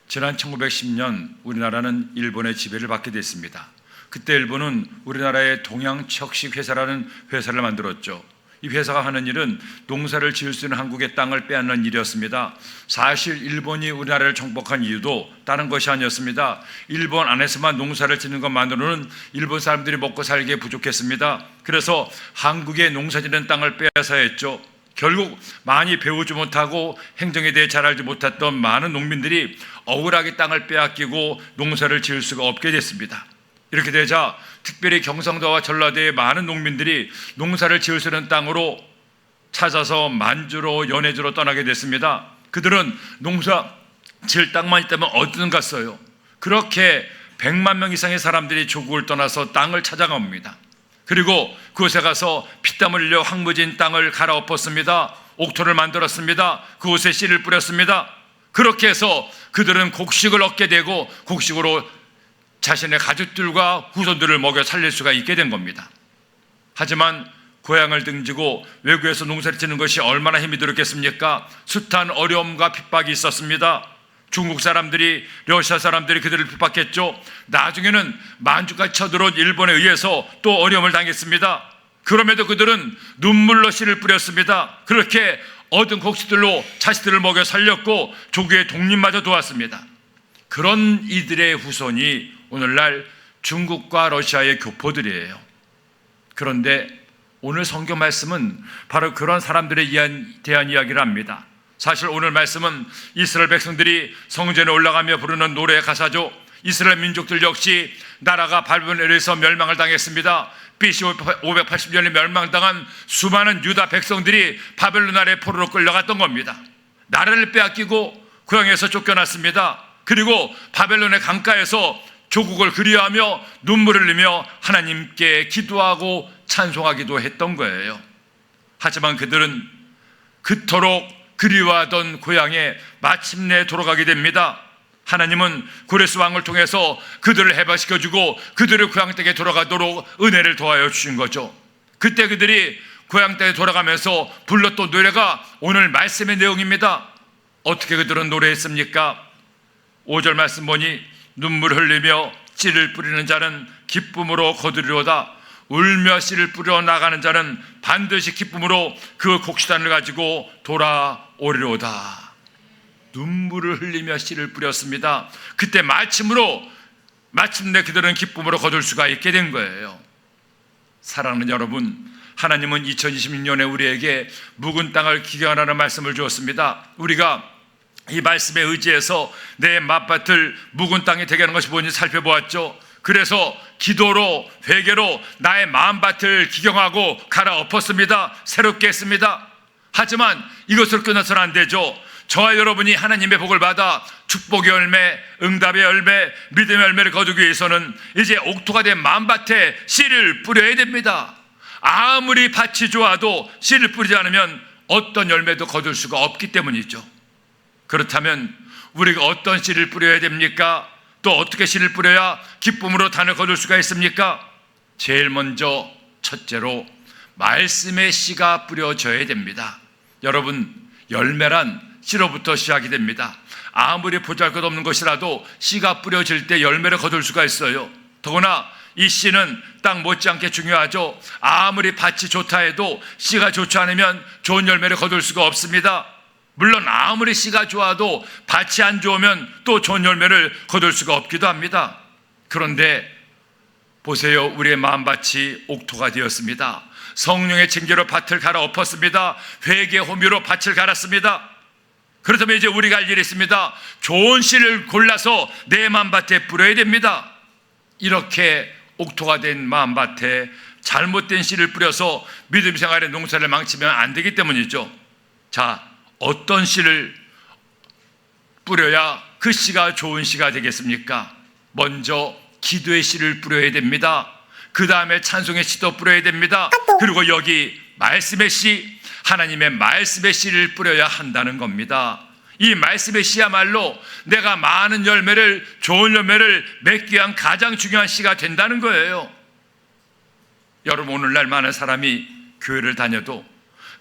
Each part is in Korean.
지난 1910년 우리나라는 일본의 지배를 받게 됐습니다. 그때 일본은 우리나라의 동양척식회사라는 회사를 만들었죠. 이 회사가 하는 일은 농사를 지을 수 있는 한국의 땅을 빼앗는 일이었습니다. 사실 일본이 우리나라를 정복한 이유도 다른 것이 아니었습니다. 일본 안에서만 농사를 짓는 것만으로는 일본 사람들이 먹고 살기에 부족했습니다. 그래서 한국의 농사 짓는 땅을 빼앗아야 했죠. 결국 많이 배우지 못하고 행정에 대해 잘 알지 못했던 많은 농민들이 억울하게 땅을 빼앗기고 농사를 지을 수가 없게 됐습니다. 이렇게 되자 특별히 경상도와 전라도의 많은 농민들이 농사를 지을 수 있는 땅으로 찾아서 만주로 연해주로 떠나게 됐습니다. 그들은 농사 지을 땅만 있다면 어디든 갔어요. 그렇게 100만 명 이상의 사람들이 조국을 떠나서 땅을 찾아갑니다. 그리고 그곳에 가서 피땀 흘려 황무진 땅을 갈아엎었습니다. 옥토를 만들었습니다. 그곳에 씨를 뿌렸습니다. 그렇게 해서 그들은 곡식을 얻게 되고 곡식으로 자신의 가족들과 후손들을 먹여 살릴 수가 있게 된 겁니다. 하지만 고향을 등지고 외국에서 농사를 짓는 것이 얼마나 힘이 들었겠습니까? 숱한 어려움과 핍박이 있었습니다. 중국 사람들이, 러시아 사람들이 그들을 핍박했죠. 나중에는 만주까지 쳐들어온 일본에 의해서 또 어려움을 당했습니다. 그럼에도 그들은 눈물로 씨를 뿌렸습니다. 그렇게 얻은 곡식들로 자식들을 먹여 살렸고 조국의 독립마저 도왔습니다. 그런 이들의 후손이 오늘날 중국과 러시아의 교포들이에요. 그런데 오늘 성경 말씀은 바로 그런 사람들에 대한 이야기를 합니다. 사실 오늘 말씀은 이스라엘 백성들이 성전에 올라가며 부르는 노래의 가사죠. 이스라엘 민족들 역시 나라가 바벨론에서 멸망을 당했습니다. BC 580년에 멸망당한 수많은 유다 백성들이 바벨론 아래 포로로 끌려갔던 겁니다. 나라를 빼앗기고 고향에서 쫓겨났습니다. 그리고 바벨론의 강가에서 조국을 그리워하며 눈물을 흘리며 하나님께 기도하고 찬송하기도 했던 거예요. 하지만 그들은 그토록 그리워하던 고향에 마침내 돌아가게 됩니다. 하나님은 고레스 왕을 통해서 그들을 해방시켜주고 그들의 고향 땅에 돌아가도록 은혜를 도와여 주신 거죠. 그때 그들이 고향 땅에 돌아가면서 불렀던 노래가 오늘 말씀의 내용입니다. 어떻게 그들은 노래했습니까? 5절 말씀 보니 눈물 흘리며 씨를 뿌리는 자는 기쁨으로 거두리로다. 울며 씨를 뿌려 나가는 자는 반드시 기쁨으로 그 곡식단을 가지고 돌아오리로다. 눈물을 흘리며 씨를 뿌렸습니다. 그때 마침내 그들은 기쁨으로 거둘 수가 있게 된 거예요. 사랑하는 여러분, 하나님은 2026년에 우리에게 묵은 땅을 기경하라는 말씀을 주었습니다. 우리가 이 말씀에 의지해서 내 맛밭을 묵은 땅이 되게 하는 것이 뭔지 살펴보았죠. 그래서 기도로, 회개로 나의 마음밭을 기경하고 갈아엎었습니다. 새롭게 했습니다. 하지만 이것으로 끝나서는 안 되죠. 저와 여러분이 하나님의 복을 받아 축복의 열매, 응답의 열매, 믿음의 열매를 거두기 위해서는 이제 옥토가 된 마음밭에 씨를 뿌려야 됩니다. 아무리 밭이 좋아도 씨를 뿌리지 않으면 어떤 열매도 거둘 수가 없기 때문이죠. 그렇다면 우리가 어떤 씨를 뿌려야 됩니까? 또 어떻게 씨를 뿌려야 기쁨으로 단을 거둘 수가 있습니까? 제일 먼저 첫째로 말씀의 씨가 뿌려져야 됩니다. 여러분, 열매란 씨로부터 시작이 됩니다. 아무리 보잘것없는 것이라도 씨가 뿌려질 때 열매를 거둘 수가 있어요. 더구나 이 씨는 땅 못지않게 중요하죠. 아무리 밭이 좋다 해도 씨가 좋지 않으면 좋은 열매를 거둘 수가 없습니다. 물론 아무리 씨가 좋아도 밭이 안 좋으면 또 좋은 열매를 거둘 수가 없기도 합니다. 그런데 보세요. 우리의 마음밭이 옥토가 되었습니다. 성령의 징계로 밭을 갈아엎었습니다. 회개의 호미로 밭을 갈았습니다. 그렇다면 이제 우리가 할 일이 있습니다. 좋은 씨를 골라서 내 마음밭에 뿌려야 됩니다. 이렇게 옥토가 된 마음밭에 잘못된 씨를 뿌려서 믿음 생활의 농사를 망치면 안 되기 때문이죠. 자, 어떤 씨를 뿌려야 그 씨가 좋은 씨가 되겠습니까? 먼저 기도의 씨를 뿌려야 됩니다. 그 다음에 찬송의 씨도 뿌려야 됩니다. 그리고 여기 말씀의 씨, 하나님의 말씀의 씨를 뿌려야 한다는 겁니다. 이 말씀의 씨야말로 내가 많은 열매를, 좋은 열매를 맺기 위한 가장 중요한 씨가 된다는 거예요. 여러분, 오늘날 많은 사람이 교회를 다녀도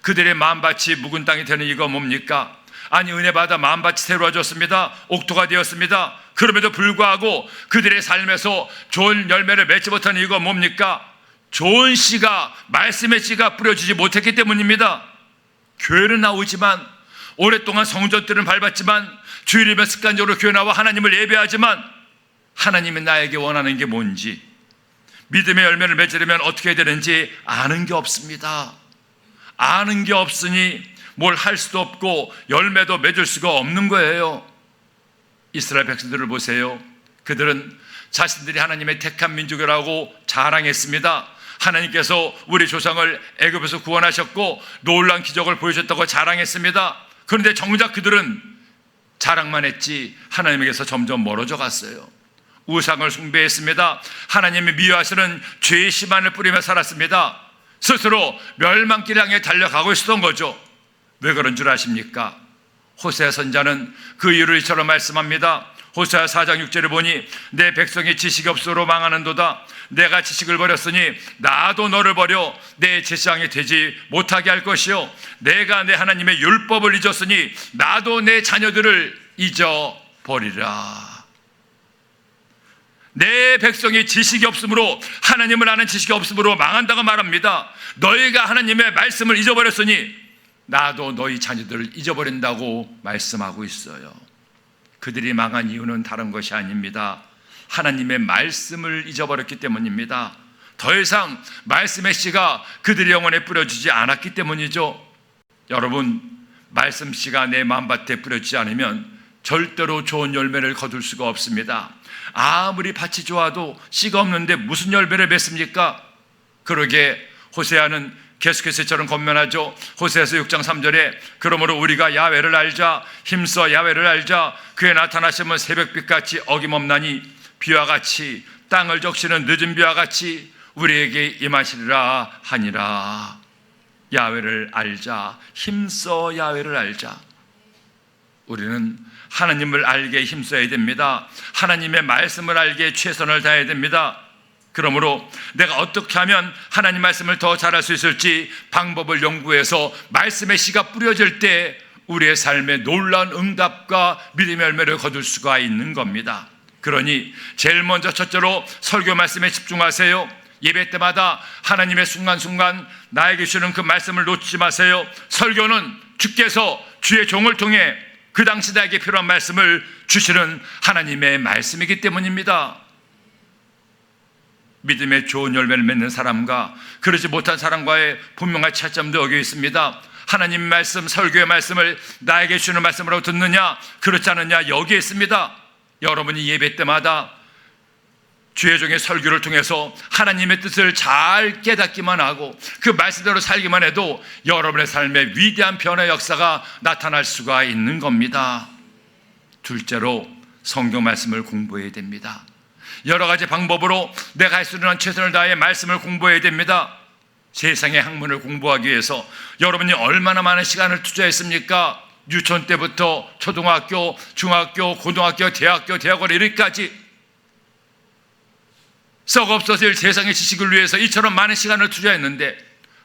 그들의 마음밭이 묵은 땅이 되는 이유가 뭡니까? 아니 은혜 받아 마음밭이 새로워졌습니다. 옥토가 되었습니다. 그럼에도 불구하고 그들의 삶에서 좋은 열매를 맺지 못한 이유가 뭡니까? 좋은 씨가, 말씀의 씨가 뿌려지지 못했기 때문입니다. 교회는 나오지만, 오랫동안 성전들은 밟았지만, 주일이면 습관적으로 교회 나와 하나님을 예배하지만 하나님이 나에게 원하는 게 뭔지, 믿음의 열매를 맺으려면 어떻게 해야 되는지 아는 게 없습니다. 아는 게 없으니 뭘 할 수도 없고 열매도 맺을 수가 없는 거예요. 이스라엘 백성들을 보세요. 그들은 자신들이 하나님의 택한 민족이라고 자랑했습니다. 하나님께서 우리 조상을 애굽에서 구원하셨고 놀라운 기적을 보여줬다고 자랑했습니다. 그런데 정작 그들은 자랑만 했지 하나님에게서 점점 멀어져 갔어요. 우상을 숭배했습니다. 하나님이 미워하시는 죄의 심한을 뿌리며 살았습니다. 스스로 멸망길 향해 달려가고 있었던 거죠. 왜 그런 줄 아십니까? 호세아 선자는 그 이유를 이처럼 말씀합니다. 호세아 4장 6절을 보니 내 백성이 지식이 없으로 망하는도다. 내가 지식을 버렸으니 나도 너를 버려 내 제사장이 되지 못하게 할 것이요, 내가 내 하나님의 율법을 잊었으니 나도 내 자녀들을 잊어버리라. 내 백성이 지식이 없으므로, 하나님을 아는 지식이 없으므로 망한다고 말합니다. 너희가 하나님의 말씀을 잊어버렸으니 나도 너희 자녀들을 잊어버린다고 말씀하고 있어요. 그들이 망한 이유는 다른 것이 아닙니다. 하나님의 말씀을 잊어버렸기 때문입니다. 더 이상 말씀의 씨가 그들의 영혼에 뿌려지지 않았기 때문이죠. 여러분, 말씀 씨가 내 마음밭에 뿌려지지 않으면 절대로 좋은 열매를 거둘 수가 없습니다. 아무리 밭이 좋아도 씨가 없는데 무슨 열매를 맺습니까? 그러게 호세아는 계속해서 저런 권면하죠. 호세아서 6장 3절에 그러므로 우리가 야훼를 알자, 힘써 야훼를 알자. 그의 나타나심은 새벽빛같이 어김없나니 비와 같이, 땅을 적시는 늦은 비와 같이 우리에게 임하시리라 하니라. 야훼를 알자, 힘써 야훼를 알자. 우리는 하나님을 알게 힘써야 됩니다. 하나님의 말씀을 알게 최선을 다해야 됩니다. 그러므로 내가 어떻게 하면 하나님 말씀을 더 잘할 수 있을지 방법을 연구해서 말씀의 씨가 뿌려질 때 우리의 삶에 놀라운 응답과 믿음의 열매를 거둘 수가 있는 겁니다. 그러니 제일 먼저 첫째로 설교 말씀에 집중하세요. 예배 때마다 하나님의 순간순간 나에게 주시는 그 말씀을 놓치지 마세요. 설교는 주께서 주의 종을 통해 그 당시 나에게 필요한 말씀을 주시는 하나님의 말씀이기 때문입니다. 믿음의 좋은 열매를 맺는 사람과 그러지 못한 사람과의 분명한 차이점도 여기 있습니다. 하나님 말씀, 설교의 말씀을 나에게 주는 말씀으로 듣느냐, 그렇지 않느냐, 여기에 있습니다. 여러분이 예배 때마다 주의 종의 설교를 통해서 하나님의 뜻을 잘 깨닫기만 하고 그 말씀대로 살기만 해도 여러분의 삶에 위대한 변화의 역사가 나타날 수가 있는 겁니다. 둘째로 성경 말씀을 공부해야 됩니다. 여러 가지 방법으로 내가 할 수 있는 최선을 다해 말씀을 공부해야 됩니다. 세상의 학문을 공부하기 위해서 여러분이 얼마나 많은 시간을 투자했습니까? 유치원 때부터 초등학교, 중학교, 고등학교, 대학원 이르기까지 썩 없어질 세상의 지식을 위해서 이처럼 많은 시간을 투자했는데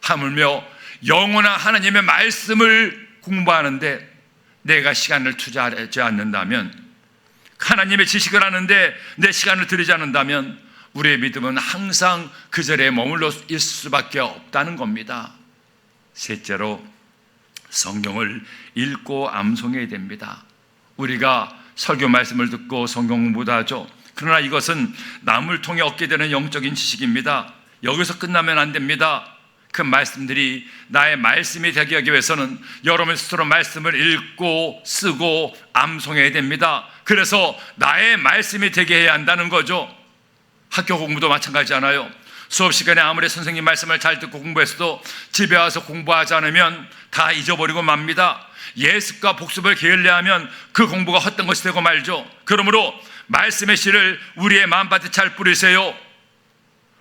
하물며 영원한 하나님의 말씀을 공부하는데 내가 시간을 투자하지 않는다면, 하나님의 지식을 하는데 내 시간을 들이지 않는다면 우리의 믿음은 항상 그 자리에 머물러 있을 수밖에 없다는 겁니다. 셋째로 성경을 읽고 암송해야 됩니다. 우리가 설교 말씀을 듣고 성경 공부도 하죠. 그러나 이것은 남을 통해 얻게 되는 영적인 지식입니다. 여기서 끝나면 안 됩니다. 그 말씀들이 나의 말씀이 되게 하기 위해서는 여러분 스스로 말씀을 읽고 쓰고 암송해야 됩니다. 그래서 나의 말씀이 되게 해야 한다는 거죠. 학교 공부도 마찬가지잖아요. 수업 시간에 아무리 선생님 말씀을 잘 듣고 공부했어도 집에 와서 공부하지 않으면 다 잊어버리고 맙니다. 예습과 복습을 게을리하면 그 공부가 헛된 것이 되고 말죠. 그러므로 말씀의 씨를 우리의 마음밭에 잘 뿌리세요.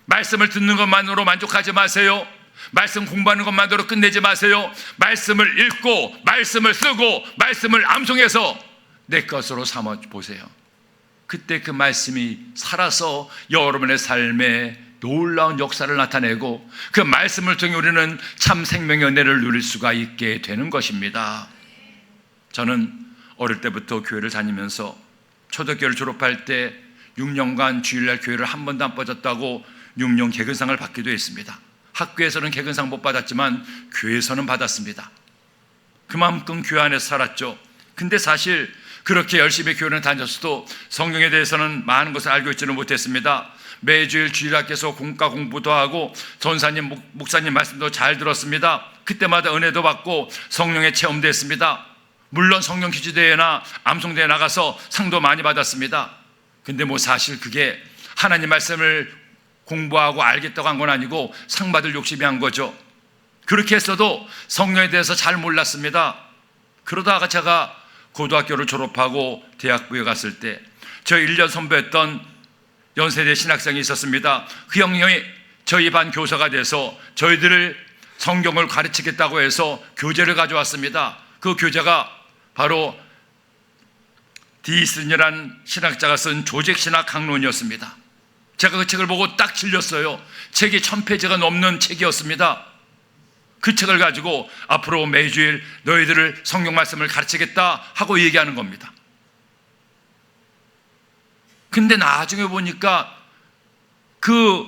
말씀을 듣는 것만으로 만족하지 마세요. 말씀 공부하는 것만으로 끝내지 마세요. 말씀을 읽고 말씀을 쓰고 말씀을 암송해서 내 것으로 삼아 보세요. 그때 그 말씀이 살아서 여러분의 삶에 놀라운 역사를 나타내고 그 말씀을 통해 우리는 참 생명의 은혜를 누릴 수가 있게 되는 것입니다. 저는 어릴 때부터 교회를 다니면서 초등학교를 졸업할 때 6년간 주일날 교회를 한 번도 안 빠졌다고 6년 개근상을 받기도 했습니다. 학교에서는 개근상 못 받았지만 교회에서는 받았습니다. 그만큼 교회 안에서 살았죠. 근데 사실 그렇게 열심히 교회를 다녔어도 성경에 대해서는 많은 것을 알고 있지는 못했습니다. 매주일 주일학교에서 공과 공부도 하고 전사님, 목사님 말씀도 잘 들었습니다. 그때마다 은혜도 받고 성령의 체험도 했습니다. 물론 성령 퀴즈대회나 암송대회 나가서 상도 많이 받았습니다. 근데 사실 그게 하나님 말씀을 공부하고 알겠다고 한 건 아니고 상 받을 욕심이 한 거죠. 그렇게 했어도 성령에 대해서 잘 몰랐습니다. 그러다가 제가 고등학교를 졸업하고 대학부에 갔을 때 저 1년 선배였던 연세대 신학생이 있었습니다. 그 형님이 저희 반 교사가 돼서 저희들을 성경을 가르치겠다고 해서 교재를 가져왔습니다. 그 교재가 바로 디슨이라는 신학자가 쓴 조직신학 강론이었습니다. 제가 그 책을 보고 딱 질렸어요. 책이 1000페이지가 넘는 책이었습니다. 그 책을 가지고 앞으로 매주일 너희들을 성경 말씀을 가르치겠다 하고 얘기하는 겁니다. 근데 나중에 보니까 그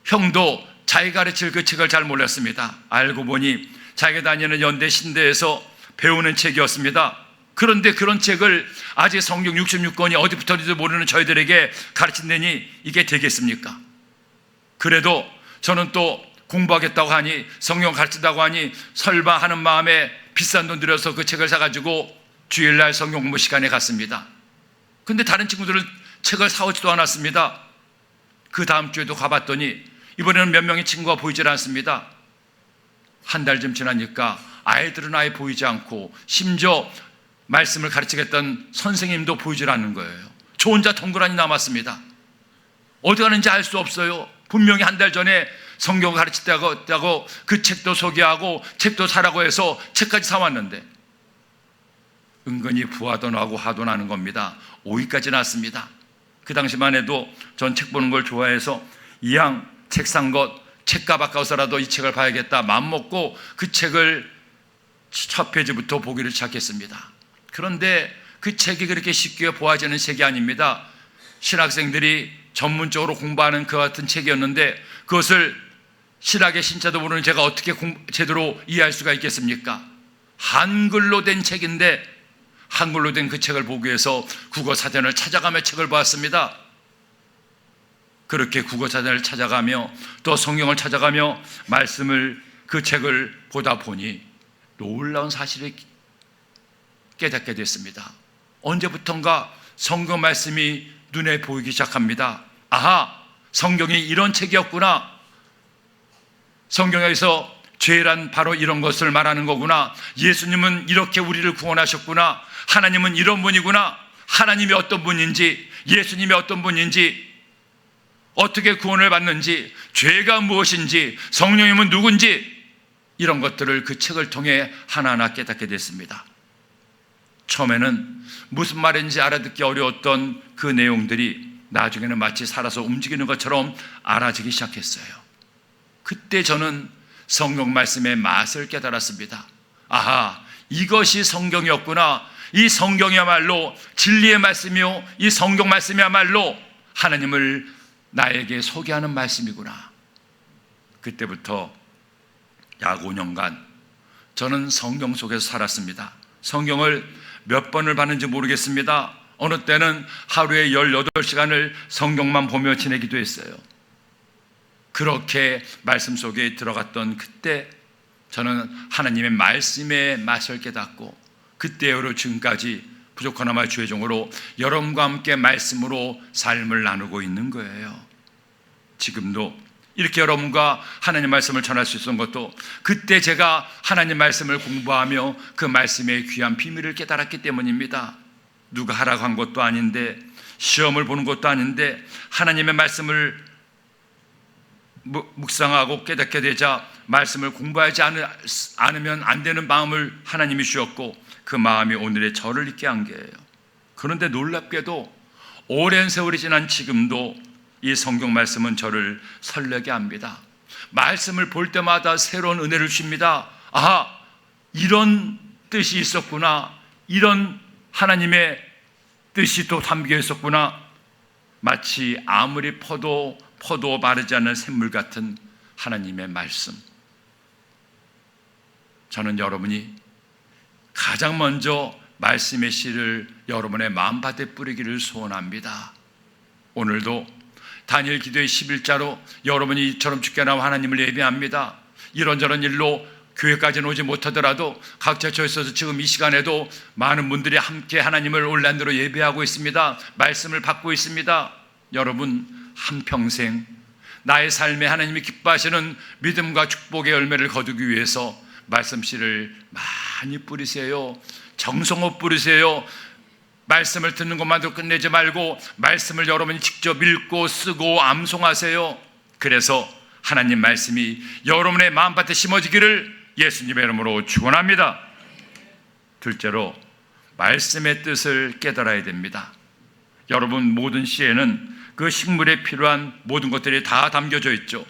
형도 자기 가르칠 그 책을 잘 몰랐습니다. 알고 보니 자기가 다니는 연대 신대에서 배우는 책이었습니다. 그런데 그런 책을 아직 성경 66권이 어디부터인지도 모르는 저희들에게 가르친다니 이게 되겠습니까? 그래도 저는 또 공부하겠다고 하니, 성경 가르친다고 하니 설마 하는 마음에 비싼 돈 들여서 그 책을 사가지고 주일날 성경 공부 시간에 갔습니다. 근데 다른 친구들은 책을 사오지도 않았습니다. 그 다음 주에도 가봤더니 이번에는 몇 명의 친구가 보이질 않습니다. 한 달쯤 지나니까 아이들은 아예 보이지 않고 심지어 말씀을 가르치겠다는 선생님도 보이질 않는 거예요. 저 혼자 덩그러니 남았습니다. 어디 가는지 알 수 없어요. 분명히 한 달 전에 성경을 가르치다고 그 책도 소개하고 책도 사라고 해서 책까지 사왔는데 은근히 부하도 나고 화도 나는 겁니다. 5위까지 났습니다. 그 당시만 해도 전 책 보는 걸 좋아해서 이왕 책 산 것 책값 아까워서라도 이 책을 봐야겠다 마음먹고 그 책을 첫 페이지부터 보기를 시작했습니다. 그런데 그 책이 그렇게 쉽게 보아지는 책이 아닙니다. 신학생들이 전문적으로 공부하는 그 같은 책이었는데 그것을 신학의 신자도 모르는 제가 어떻게 제대로 이해할 수가 있겠습니까? 한글로 된 책인데 한글로 된 그 책을 보기 위해서 국어사전을 찾아가며 책을 보았습니다. 그렇게 국어사전을 찾아가며 또 성경을 찾아가며 말씀을 그 책을 보다 보니 놀라운 사실을 깨닫게 됐습니다. 언제부턴가 성경 말씀이 눈에 보이기 시작합니다. 아하, 성경이 이런 책이었구나. 성경에서 죄란 바로 이런 것을 말하는 거구나. 예수님은 이렇게 우리를 구원하셨구나. 하나님은 이런 분이구나. 하나님이 어떤 분인지, 예수님이 어떤 분인지, 어떻게 구원을 받는지, 죄가 무엇인지, 성령님은 누군지, 이런 것들을 그 책을 통해 하나하나 깨닫게 됐습니다. 처음에는 무슨 말인지 알아듣기 어려웠던 그 내용들이 나중에는 마치 살아서 움직이는 것처럼 알아지기 시작했어요. 그때 저는 성경 말씀의 맛을 깨달았습니다. 아하, 이것이 성경이었구나. 이 성경이야말로 진리의 말씀이요, 이 성경 말씀이야말로 하나님을 나에게 소개하는 말씀이구나. 그때부터 약 5년간 저는 성경 속에서 살았습니다. 성경을 몇 번을 봤는지 모르겠습니다. 어느 때는 하루에 18시간을 성경만 보며 지내기도 했어요. 그렇게 말씀 속에 들어갔던 그때 저는 하나님의 말씀의 맛을 깨닫고 그때로 지금까지 부족하나마 주의 종으로 여러분과 함께 말씀으로 삶을 나누고 있는 거예요. 지금도 이렇게 여러분과 하나님 말씀을 전할 수 있었던 것도 그때 제가 하나님 말씀을 공부하며 그 말씀의 귀한 비밀을 깨달았기 때문입니다. 누가 하라고 한 것도 아닌데, 시험을 보는 것도 아닌데, 하나님의 말씀을 묵상하고 깨닫게 되자 말씀을 공부하지 않으면 안 되는 마음을 하나님이 주셨고 그 마음이 오늘의 저를 있게 한 거예요. 그런데 놀랍게도 오랜 세월이 지난 지금도 이 성경 말씀은 저를 설레게 합니다. 말씀을 볼 때마다 새로운 은혜를 줍니다. 아하, 이런 뜻이 있었구나, 이런 하나님의 뜻이 또 담겨 있었구나. 마치 아무리 퍼도 마르지 않는 샘물 같은 하나님의 말씀. 저는 여러분이 가장 먼저 말씀의 씨를 여러분의 마음밭에 뿌리기를 소원합니다. 오늘도 다니엘 기도의 11자로 여러분이 이처럼 주께 나와 하나님을 예배합니다. 이런저런 일로 교회까지는 오지 못하더라도 각자 처에 있어서 지금 이 시간에도 많은 분들이 함께 하나님을 온라인으로 예배하고 있습니다. 말씀을 받고 있습니다. 여러분 한평생 나의 삶에 하나님이 기뻐하시는 믿음과 축복의 열매를 거두기 위해서 말씀씨를 많이 뿌리세요. 정성껏 뿌리세요. 말씀을 듣는 것만으로 끝내지 말고 말씀을 여러분이 직접 읽고 쓰고 암송하세요. 그래서 하나님 말씀이 여러분의 마음밭에 심어지기를 예수님의 이름으로 축원합니다. 둘째로 말씀의 뜻을 깨달아야 됩니다. 여러분 모든 씨에는 그 식물에 필요한 모든 것들이 다 담겨져 있죠.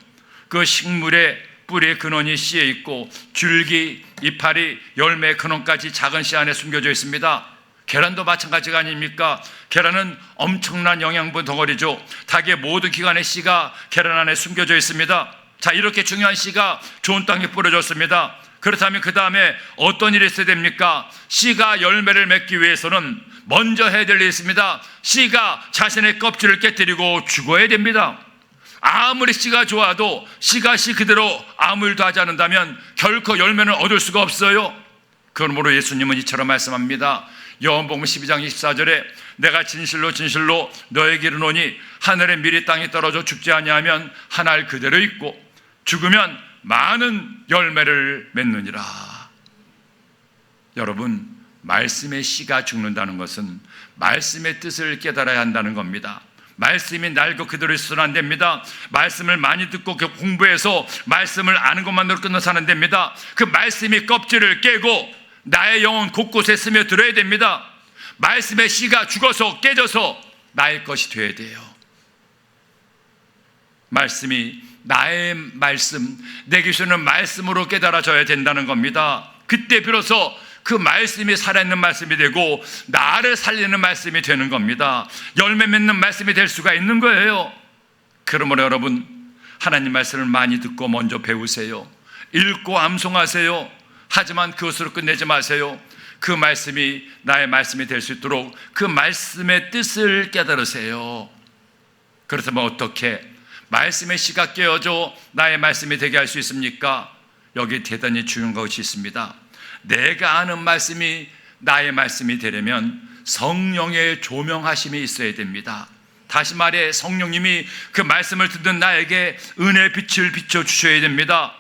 그 식물의 뿌리의 근원이 씨에 있고 줄기, 이파리, 열매, 근원까지 작은 씨 안에 숨겨져 있습니다. 계란도 마찬가지가 아닙니까? 계란은 엄청난 영양분 덩어리죠. 닭의 모든 기관의 씨가 계란 안에 숨겨져 있습니다. 자, 이렇게 중요한 씨가 좋은 땅에 뿌려졌습니다. 그렇다면 그 다음에 어떤 일이 있어야 됩니까? 씨가 열매를 맺기 위해서는 먼저 해야 될 일이 있습니다. 씨가 자신의 껍질을 깨뜨리고 죽어야 됩니다. 아무리 씨가 좋아도 씨가 씨 그대로 아무 일도 하지 않는다면 결코 열매는 얻을 수가 없어요. 그러므로 예수님은 이처럼 말씀합니다. 요한복음 12장 24절에 내가 진실로 진실로 너에게 이르노니 하늘에 미리 땅에 떨어져 죽지 아니하면 한 알 그대로 있고 죽으면 많은 열매를 맺느니라. 여러분, 말씀의 씨가 죽는다는 것은 말씀의 뜻을 깨달아야 한다는 겁니다. 말씀이 낡고 그대로 있어서는 안 됩니다. 말씀을 많이 듣고 공부해서 말씀을 아는 것만으로 끝나서는 안 됩니다. 그 말씀이 껍질을 깨고 나의 영혼 곳곳에 스며들어야 됩니다. 말씀의 씨가 죽어서 깨져서 나의 것이 되어야 돼요. 말씀이 나의 말씀, 내게 주는 말씀으로 깨달아져야 된다는 겁니다. 그때 비로소 그 말씀이 살아있는 말씀이 되고 나를 살리는 말씀이 되는 겁니다. 열매 맺는 말씀이 될 수가 있는 거예요. 그러므로 여러분, 하나님 말씀을 많이 듣고 먼저 배우세요. 읽고 암송하세요. 하지만 그것으로 끝내지 마세요. 그 말씀이 나의 말씀이 될 수 있도록 그 말씀의 뜻을 깨달으세요. 그렇다면 어떻게 말씀의 씨가 깨어져 나의 말씀이 되게 할 수 있습니까? 여기 대단히 중요한 것이 있습니다. 내가 아는 말씀이 나의 말씀이 되려면 성령의 조명하심이 있어야 됩니다. 다시 말해 성령님이 그 말씀을 듣는 나에게 은혜의 빛을 비춰주셔야 됩니다.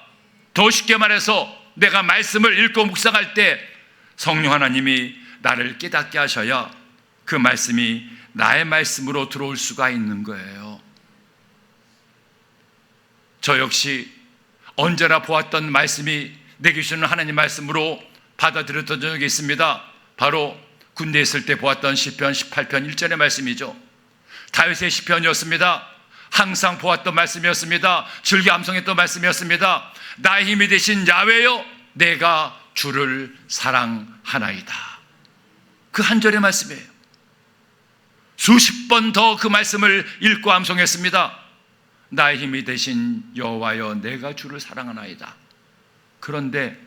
더 쉽게 말해서 내가 말씀을 읽고 묵상할 때 성령 하나님이 나를 깨닫게 하셔야 그 말씀이 나의 말씀으로 들어올 수가 있는 거예요. 저 역시 언제나 보았던 말씀이 내게 주는 하나님 말씀으로 받아들였던 적이 있습니다. 바로 군대에 있을 때 보았던 시편 18편 1절의 말씀이죠. 다윗의 시편이었습니다. 항상 보았던 말씀이었습니다. 즐겨 암송했던 말씀이었습니다. 나의 힘이 되신 야훼여 내가 주를 사랑하나이다. 그 한 절의 말씀이에요. 수십 번 더 그 말씀을 읽고 암송했습니다. 나의 힘이 되신 여호와여 내가 주를 사랑하나이다. 그런데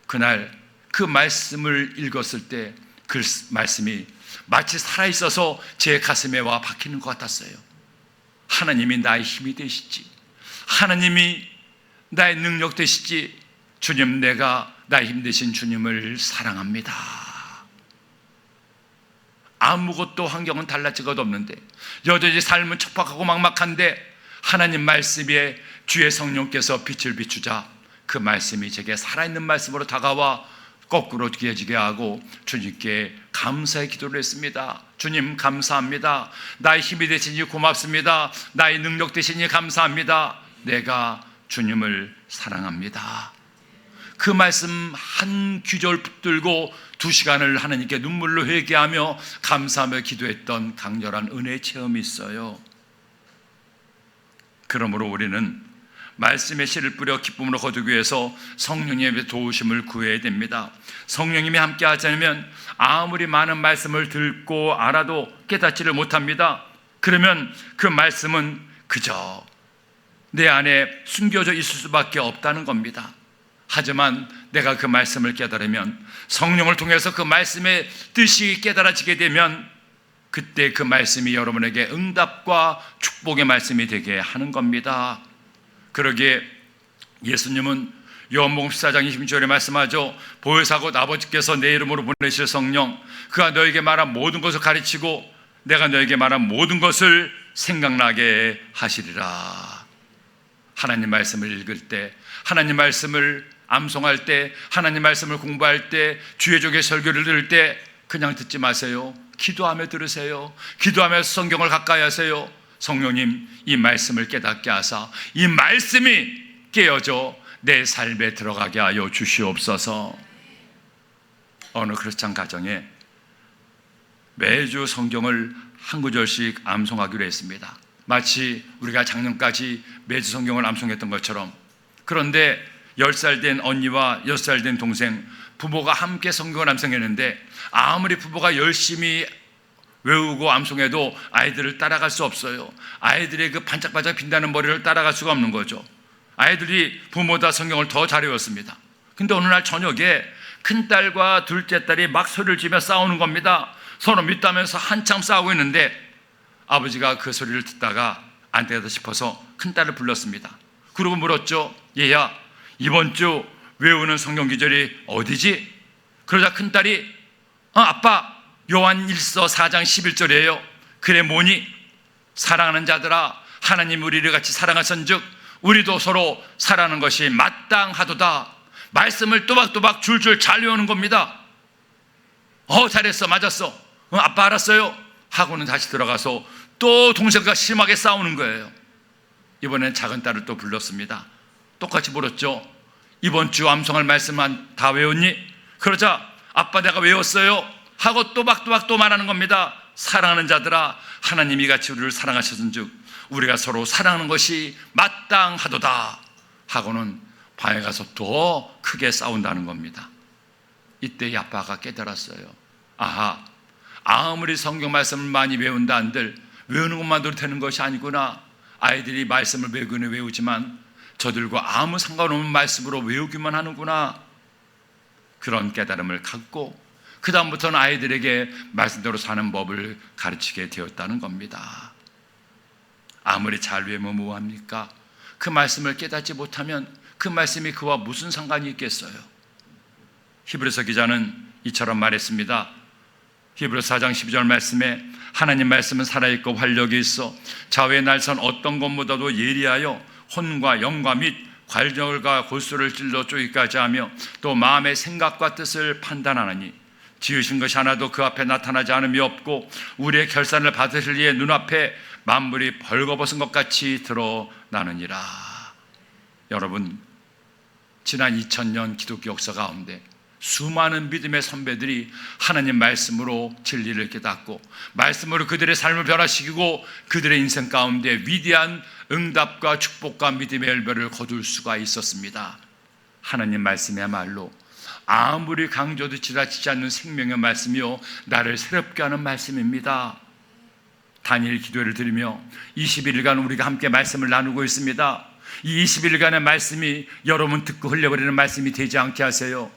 그날 그 말씀을 읽었을 때 그 말씀이 마치 살아있어서 제 가슴에 와 박히는 것 같았어요. 하나님이 나의 힘이 되시지, 하나님이 나의 능력 되시지, 주님 내가 나의 힘 되신 주님을 사랑합니다. 아무것도 환경은 달라진 것 없는데 여전히 삶은 척박하고 막막한데 하나님 말씀에 주의 성령께서 빛을 비추자 그 말씀이 제게 살아있는 말씀으로 다가와 거꾸로 뒤어지게 하고 주님께 감사의 기도를 했습니다. 주님 감사합니다. 나의 힘이 되시니 고맙습니다. 나의 능력 되시니 감사합니다. 내가 주님을 사랑합니다. 그 말씀 한 귀절 붙들고 2시간을 하나님께 눈물로 회개하며 감사하며 기도했던 강렬한 은혜의 체험이 있어요. 그러므로 우리는 말씀의 씨를 뿌려 기쁨으로 거두기 위해서 성령님의 도우심을 구해야 됩니다. 성령님이 함께 하지 않으면 아무리 많은 말씀을 듣고 알아도 깨닫지를 못합니다. 그러면 그 말씀은 그저 내 안에 숨겨져 있을 수밖에 없다는 겁니다. 하지만 내가 그 말씀을 깨달으면, 성령을 통해서 그 말씀의 뜻이 깨달아지게 되면, 그때 그 말씀이 여러분에게 응답과 축복의 말씀이 되게 하는 겁니다. 그러기에 예수님은 요한복음 14장 26절에 말씀하죠. 보혜사 곧 아버지께서 내 이름으로 보내실 성령, 그가 너에게 말한 모든 것을 가르치고 내가 너에게 말한 모든 것을 생각나게 하시리라. 하나님 말씀을 읽을 때, 하나님 말씀을 암송할 때, 하나님 말씀을 공부할 때, 주의 종의 설교를 들을 때 그냥 듣지 마세요. 기도하며 들으세요. 기도하면서 성경을 가까이 하세요. 성령님, 이 말씀을 깨닫게 하사 이 말씀이 깨어져 내 삶에 들어가게 하여 주시옵소서. 어느 크리스찬 가정에 매주 성경을 한 구절씩 암송하기로 했습니다. 마치 우리가 작년까지 매주 성경을 암송했던 것처럼. 그런데 10살 된 언니와 6살 된 동생, 부모가 함께 성경을 암송했는데 아무리 부모가 열심히 외우고 암송해도 아이들을 따라갈 수 없어요. 아이들의 그 반짝반짝 빛나는 머리를 따라갈 수가 없는 거죠. 아이들이 부모보다 성경을 더 잘 외웠습니다. 근데 어느 날 저녁에 큰딸과 둘째 딸이 막 소리를 지며 싸우는 겁니다. 서로 믿다면서 한참 싸우고 있는데 아버지가 그 소리를 듣다가 안 되겠다 싶어서 큰딸을 불렀습니다. 그리고 물었죠. 얘야, 이번 주 외우는 성경 구절이 어디지? 그러자 큰딸이 아빠, 요한 1서 4장 11절이에요. 그래 뭐니? 사랑하는 자들아, 하나님 우리를 같이 사랑하선즉 우리도 서로 사랑하는 것이 마땅하도다. 말씀을 또박또박 줄줄 잘 외우는 겁니다. 잘했어, 맞았어, 아빠 알았어요 하고는 다시 들어가서 또 동생과 심하게 싸우는 거예요. 이번엔 작은 딸을 또 불렀습니다. 똑같이 물었죠. 이번 주 암송할 말씀만 다 외웠니? 그러자 아빠 내가 외웠어요 하고 또박또박 또 말하는 겁니다. 사랑하는 자들아, 하나님이 같이 우리를 사랑하셨은즉 우리가 서로 사랑하는 것이 마땅하도다 하고는 방에 가서 더 크게 싸운다는 겁니다. 이때 이 아빠가 깨달았어요. 아하, 아무리 성경 말씀을 많이 외운다 한들 외우는 것만으로 되는 것이 아니구나. 아이들이 말씀을 외우기는 외우지만 저들과 아무 상관없는 말씀으로 외우기만 하는구나. 그런 깨달음을 갖고 그 다음부터는 아이들에게 말씀대로 사는 법을 가르치게 되었다는 겁니다. 아무리 잘 외우면 뭐합니까? 그 말씀을 깨닫지 못하면 그 말씀이 그와 무슨 상관이 있겠어요? 히브리서 기자는 이처럼 말했습니다. 히브리서 4장 12절 말씀에 하나님 말씀은 살아있고 활력이 있어 좌우의 날선 어떤 것보다도 예리하여 혼과 영과 및 관절과 골수를 찔러 쪼기까지 하며 또 마음의 생각과 뜻을 판단하느니 지으신 것이 하나도 그 앞에 나타나지 않음이 없고 우리의 결산을 받으실 이의 눈앞에 만물이 벌거벗은 것 같이 드러나느니라. 여러분, 지난 2000년 기독교 역사 가운데 수많은 믿음의 선배들이 하나님 말씀으로 진리를 깨닫고 말씀으로 그들의 삶을 변화시키고 그들의 인생 가운데 위대한 응답과 축복과 믿음의 열매를 거둘 수가 있었습니다. 하나님 말씀이야말로 아무리 강조도 지나치지 않는 생명의 말씀이요 나를 새롭게 하는 말씀입니다. 단일 기도를 드리며 21일간 우리가 함께 말씀을 나누고 있습니다. 이 21일간의 말씀이 여러분 듣고 흘려버리는 말씀이 되지 않게 하세요.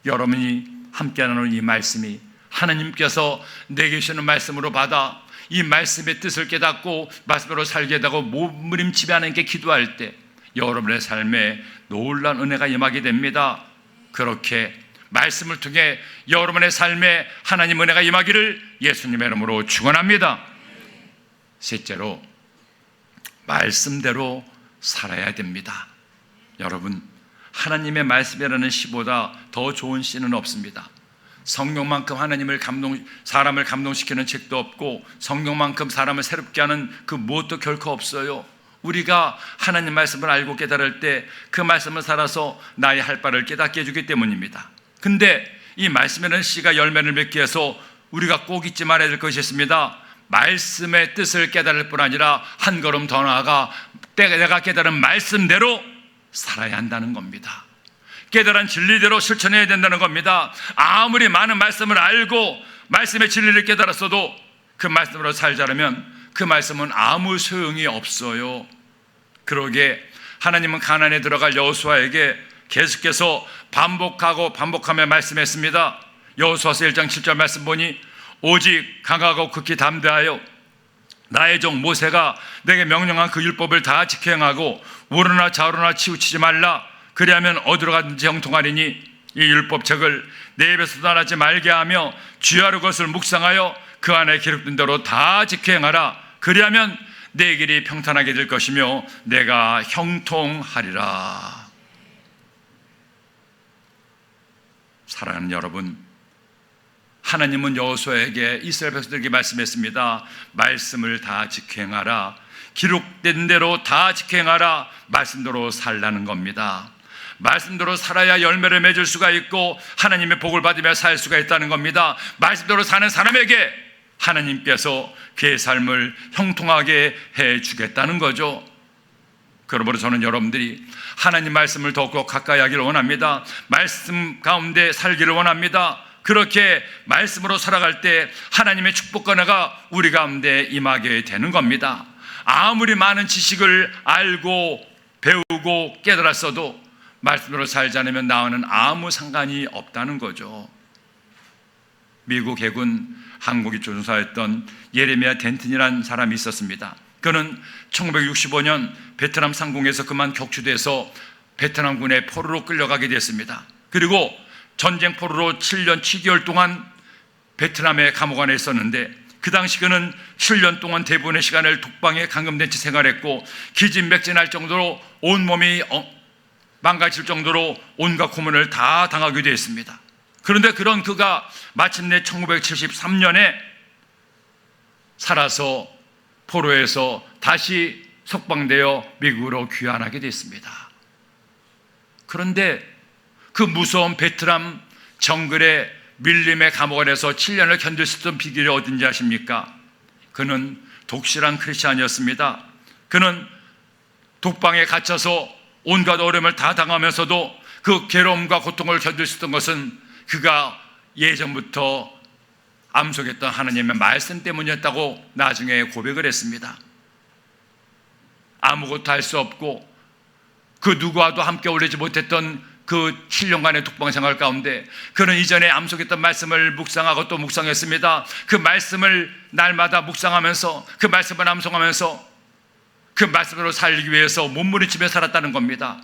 여러분이 함께 나누는 이 말씀이 하나님께서 내게 주시는 말씀으로 받아 이 말씀의 뜻을 깨닫고 말씀으로 살게 되고 몸부림치며 하나님께 기도할 때 여러분의 삶에 놀라운 은혜가 임하게 됩니다. 그렇게 말씀을 통해 여러분의 삶에 하나님 은혜가 임하기를 예수님의 이름으로 축원합니다. 셋째로, 말씀대로 살아야 됩니다. 여러분, 하나님의 말씀이라는 시보다 더 좋은 시는 없습니다. 성경만큼 사람을 감동시키는 책도 없고 성경만큼 사람을 새롭게 하는 그 무엇도 결코 없어요. 우리가 하나님 말씀을 알고 깨달을 때 그 말씀을 살아서 나의 할 바를 깨닫게 해주기 때문입니다. 근데 이 말씀이라는 씨가 열매를 맺기 위해서 우리가 꼭 잊지 말아야 될 것이 있습니다. 말씀의 뜻을 깨달을 뿐 아니라 한 걸음 더 나아가 내가 깨달은 말씀대로 살아야 한다는 겁니다. 깨달은 진리대로 실천해야 된다는 겁니다. 아무리 많은 말씀을 알고 말씀의 진리를 깨달았어도 그 말씀으로 살지 않으면 그 말씀은 아무 소용이 없어요. 그러게 하나님은 가나안에 들어갈 여호수아에게 계속해서 반복하며 말씀했습니다. 여호수아서 1장 7절 말씀 보니 오직 강하고 극히 담대하여 나의 종 모세가 내게 명령한 그 율법을 다 지켜 행하고 우러나 좌우로나 치우치지 말라. 그리하면 어디로 가든지 형통하리니 이 율법책을 내 입에서 떠나지 말게 하며 주야로 그것을 묵상하여 그 안에 기록된 대로 다 지켜 행하라. 그리하면 내 길이 평탄하게 될 것이며 내가 형통하리라. 사랑하는 여러분, 하나님은 여호수아에게 이스라엘 백성들에게 말씀했습니다. 말씀을 다 지켜 행하라. 기록된 대로 다 지켜 행하라. 말씀대로 살라는 겁니다. 말씀대로 살아야 열매를 맺을 수가 있고 하나님의 복을 받으며 살 수가 있다는 겁니다. 말씀대로 사는 사람에게 하나님께서 그의 삶을 형통하게 해주겠다는 거죠. 그러므로 저는 여러분들이 하나님 말씀을 더욱 가까이 하기를 원합니다. 말씀 가운데 살기를 원합니다. 그렇게 말씀으로 살아갈 때 하나님의 축복과 은혜가 우리 가운데 임하게 되는 겁니다. 아무리 많은 지식을 알고 배우고 깨달았어도 말씀으로 살지 않으면 나와는 아무 상관이 없다는 거죠. 미국 해군 항공기 조종사였던 예레미야 덴튼이라는 사람이 있었습니다. 그는 1965년 베트남 상공에서 그만 격추돼서 베트남군의 포로로 끌려가게 됐습니다. 그리고 전쟁 포로로 7년 7개월 동안 베트남의 감옥 안에 있었는데 그 당시 그는 7년 동안 대부분의 시간을 독방에 감금된 채 생활했고 기진맥진할 정도로 온몸이 망가질 정도로 온갖 고문을 다 당하게 되었습니다. 그런데 그런 그가 마침내 1973년에 살아서 포로에서 다시 석방되어 미국으로 귀환하게 됐습니다. 그런데 그 무서운 베트남 정글의 밀림의 감옥 안에서 7년을 견딜 수 있던 비결이 어딘지 아십니까? 그는 독실한 크리스찬이었습니다. 그는 독방에 갇혀서 온갖 어려움을 다 당하면서도 그 괴로움과 고통을 견딜 수 있던 것은 그가 예전부터 암송했던 하나님의 말씀 때문이었다고 나중에 고백을 했습니다. 아무것도 할 수 없고 그 누구와도 함께 어울리지 못했던 그 7년간의 독방 생활 가운데 그는 이전에 암송했던 말씀을 묵상하고 또 묵상했습니다. 그 말씀을 날마다 묵상하면서 그 말씀을 암송하면서 그 말씀으로 살기 위해서 몸부림치며 살았다는 겁니다.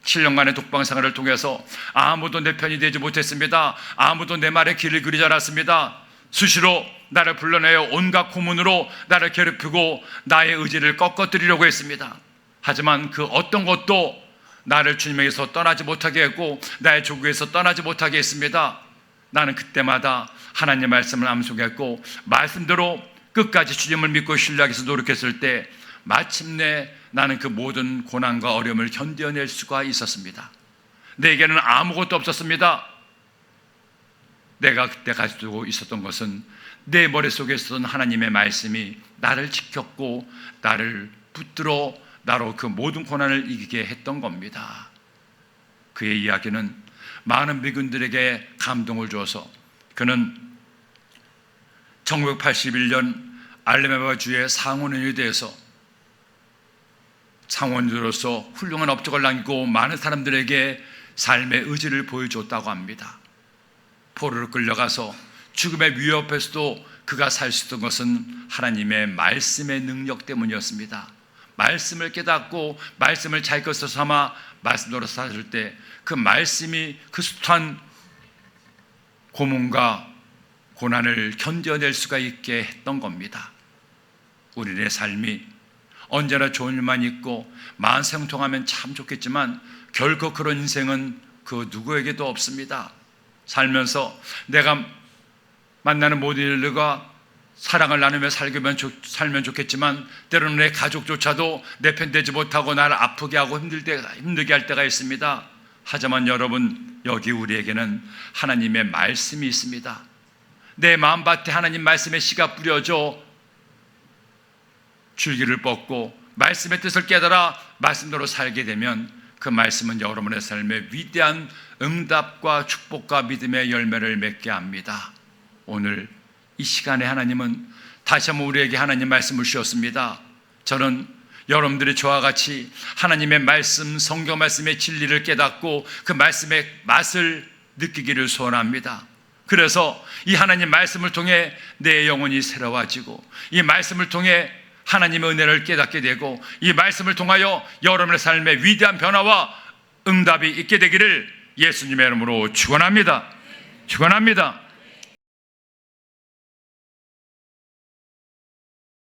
7년간의 독방 생활을 통해서 아무도 내 편이 되지 못했습니다. 아무도 내 말에 귀를 기울이지 않았습니다. 수시로 나를 불러내어 온갖 고문으로 나를 괴롭히고 나의 의지를 꺾어뜨리려고 했습니다. 하지만 그 어떤 것도 나를 주님에게서 떠나지 못하게 했고 나의 조국에서 떠나지 못하게 했습니다. 나는 그때마다 하나님의 말씀을 암송했고 말씀대로 끝까지 주님을 믿고 신뢰하기 위해서 노력했을 때 마침내 나는 그 모든 고난과 어려움을 견뎌낼 수가 있었습니다. 내게는 아무것도 없었습니다. 내가 그때 가지고 있었던 것은 내 머릿속에 있었던 하나님의 말씀이 나를 지켰고 나를 붙들어 나로 그 모든 고난을 이기게 했던 겁니다. 그의 이야기는 많은 미군들에게 감동을 주어서 그는 1981년 알라바마 주의 상원의원이 되어서 상원으로서 훌륭한 업적을 남기고 많은 사람들에게 삶의 의지를 보여줬다고 합니다. 포로로 끌려가서 죽음의 위협에서도 그가 살 수 있던 것은 하나님의 말씀의 능력 때문이었습니다. 말씀을 깨닫고 말씀을 자기 것으로 삼아 말씀대로 살을 때 그 말씀이 그 숱한 고문과 고난을 견뎌낼 수가 있게 했던 겁니다. 우리의 삶이 언제나 좋은 일만 있고 만생통하면 참 좋겠지만 결코 그런 인생은 그 누구에게도 없습니다. 살면서 내가 만나는 모든 일들과 사랑을 나누며 살면 좋겠지만 때로는 내 가족조차도 내 편 되지 못하고 나를 아프게 하고 힘들게 할 때가 있습니다. 하지만 여러분, 여기 우리에게는 하나님의 말씀이 있습니다. 내 마음밭에 하나님 말씀의 씨가 뿌려져 줄기를 뻗고 말씀의 뜻을 깨달아 말씀대로 살게 되면 그 말씀은 여러분의 삶에 위대한 응답과 축복과 믿음의 열매를 맺게 합니다. 오늘 이 시간에 하나님은 다시 한번 우리에게 하나님 말씀을 주셨습니다. 저는 여러분들이 저와 같이 하나님의 말씀, 성경 말씀의 진리를 깨닫고 그 말씀의 맛을 느끼기를 소원합니다. 그래서 이 하나님 말씀을 통해 내 영혼이 새로워지고 이 말씀을 통해 하나님의 은혜를 깨닫게 되고 이 말씀을 통하여 여러분의 삶에 위대한 변화와 응답이 있게 되기를 예수님의 이름으로 축원합니다. 축원합니다.